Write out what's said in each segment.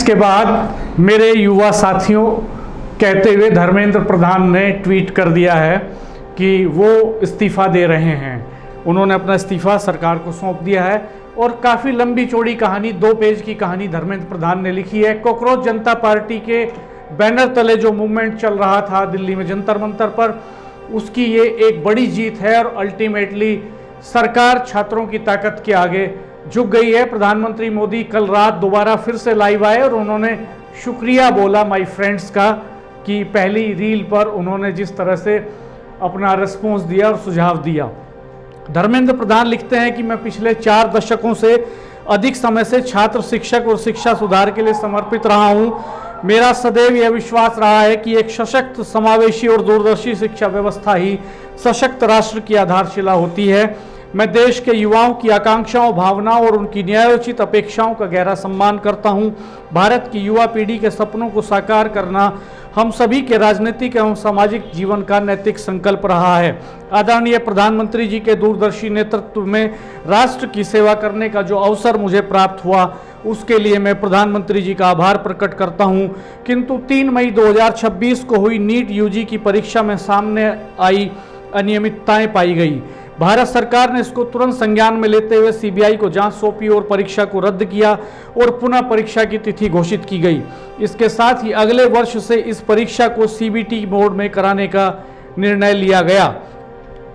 इसके बाद मेरे युवा साथियों कहते हुए धर्मेंद्र प्रधान ने ट्वीट कर दिया है कि वो इस्तीफ़ा दे रहे हैं। उन्होंने अपना इस्तीफ़ा सरकार को सौंप दिया है और काफ़ी लंबी चौड़ी कहानी, 2 पेज की कहानी धर्मेंद्र प्रधान ने लिखी है। कॉकरोच जनता पार्टी के बैनर तले जो मूवमेंट चल रहा था दिल्ली में जंतर मंतर पर, उसकी ये एक बड़ी जीत है और अल्टीमेटली सरकार छात्रों की ताकत के आगे झुक गई है। प्रधानमंत्री मोदी कल रात दोबारा फिर से लाइव आए और उन्होंने शुक्रिया बोला माय फ्रेंड्स का कि पहली रील पर उन्होंने जिस तरह से अपना रिस्पॉन्स दिया और सुझाव दिया। धर्मेंद्र प्रधान लिखते हैं कि मैं पिछले 4 दशकों से अधिक समय से छात्र, शिक्षक और शिक्षा सुधार के लिए समर्पित रहा हूं। मेरा सदैव यह विश्वास रहा है कि एक सशक्त, समावेशी और दूरदर्शी शिक्षा व्यवस्था ही सशक्त राष्ट्र की आधारशिला होती है। मैं देश के युवाओं की आकांक्षाओं, भावनाओं और उनकी न्यायोचित अपेक्षाओं का गहरा सम्मान करता हूं। भारत की युवा पीढ़ी के सपनों को साकार करना हम सभी के राजनीतिक एवं सामाजिक जीवन का नैतिक संकल्प रहा है। आदरणीय प्रधानमंत्री जी के दूरदर्शी नेतृत्व में राष्ट्र की सेवा करने का जो अवसर मुझे प्राप्त हुआ, उसके लिए मैं प्रधानमंत्री जी का आभार प्रकट करता हूं। किंतु 3 मई 2026 को हुई नीट यूजी की परीक्षा में सामने आई अनियमितताएं पाई गई। भारत सरकार ने इसको तुरंत संज्ञान में लेते हुए सीबीआई को जांच सौंपी और परीक्षा को रद्द किया और पुनः परीक्षा की तिथि घोषित की गई। इसके साथ ही अगले वर्ष से इस परीक्षा को सीबीटी मोड में कराने का निर्णय लिया गया।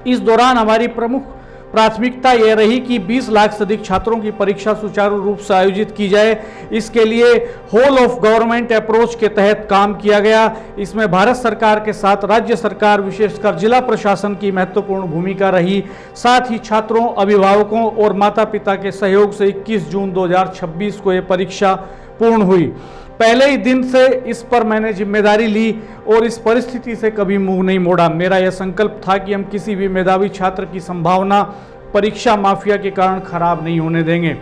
इस दौरान हमारी प्रमुख प्राथमिकता यह रही कि 20 लाख से अधिक छात्रों की परीक्षा सुचारू रूप से आयोजित की जाए। इसके लिए होल ऑफ गवर्नमेंट अप्रोच के तहत काम किया गया। इसमें भारत सरकार के साथ राज्य सरकार, विशेषकर जिला प्रशासन की महत्वपूर्ण भूमिका रही। साथ ही छात्रों, अभिभावकों और माता पिता के सहयोग से 21 जून 2026 को यह परीक्षा पूर्ण हुई। पहले ही दिन से इस पर मैंने जिम्मेदारी ली और इस परिस्थिति से कभी मुंह नहीं मोड़ा। मेरा यह संकल्प था कि हम किसी भी मेधावी छात्र की संभावना परीक्षा माफिया के कारण खराब नहीं होने देंगे,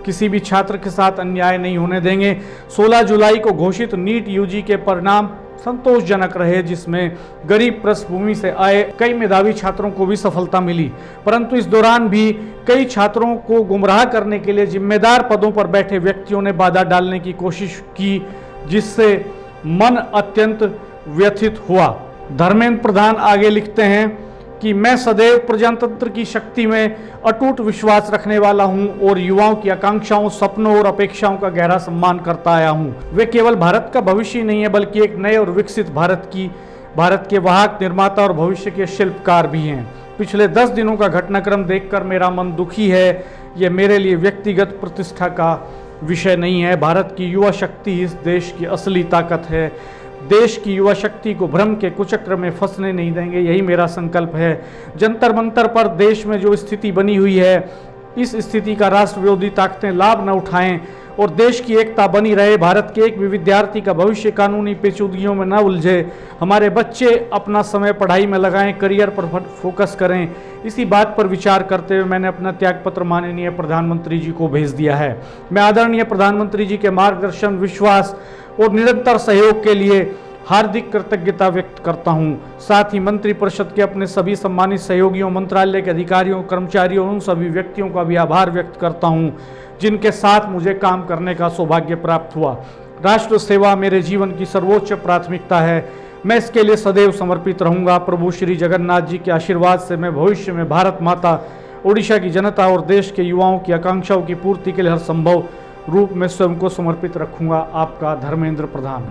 किसी भी छात्र के साथ अन्याय नहीं होने देंगे। 16 जुलाई को घोषित नीट यूजी के परिणाम संतोषजनक रहे, जिसमें गरीब पृष्ठभूमि से आए कई मेधावी छात्रों को भी सफलता मिली, परंतु इस दौरान भी कई छात्रों को गुमराह करने के लिए जिम्मेदार पदों पर बैठे व्यक्तियों ने बाधा डालने की कोशिश की, जिससे मन अत्यंत व्यथित हुआ। धर्मेंद्र प्रधान आगे लिखते हैं कि मैं सदैव प्रजातंत्र की शक्ति में अटूट विश्वास रखने वाला हूं और युवाओं की आकांक्षाओं, सपनों और अपेक्षाओं का गहरा सम्मान करता आया हूं। वे केवल भारत का भविष्य ही नहीं है, बल्कि एक नए और विकसित भारत के वाहक, निर्माता और भविष्य के शिल्पकार भी हैं। पिछले 10 दिनों का घटनाक्रम देखकर मेरा मन दुखी है। यह मेरे लिए व्यक्तिगत प्रतिष्ठा का विषय नहीं है। भारत की युवा शक्ति इस देश की असली ताकत है। देश की युवा शक्ति को भ्रम के कुचक्र में फंसने नहीं देंगे, यही मेरा संकल्प है। जंतर मंतर पर देश में जो स्थिति बनी हुई है, इस स्थिति का राष्ट्र विरोधी ताकतें लाभ न उठाएं और देश की एकता बनी रहे। भारत के एक भी विद्यार्थी का भविष्य कानूनी पेचीदगियों में न उलझे। हमारे बच्चे अपना समय पढ़ाई में लगाएं, करियर पर फोकस करें। इसी बात पर विचार करते हुए मैंने अपना त्यागपत्र माननीय प्रधानमंत्री जी को भेज दिया है। मैं आदरणीय प्रधानमंत्री जी के मार्गदर्शन, विश्वास और निरंतर सहयोग के लिए हार्दिक कृतज्ञता व्यक्त करता हूं। साथ ही मंत्रिपरिषद के अपने सभी सम्मानित सहयोगियों, मंत्रालय के अधिकारियों, कर्मचारियों, उन सभी व्यक्तियों का भी आभार व्यक्त करता हूं जिनके साथ मुझे काम करने का सौभाग्य प्राप्त हुआ। राष्ट्र सेवा मेरे जीवन की सर्वोच्च प्राथमिकता है। मैं इसके लिए सदैव समर्पित रहूंगा। प्रभु श्री जगन्नाथ जी के आशीर्वाद से मैं भविष्य में भारत माता, उड़ीसा की जनता और देश के युवाओं की आकांक्षाओं की पूर्ति के लिए हर संभव रूप में स्वयं को समर्पित रखूंगा। आपका धर्मेंद्र प्रधान।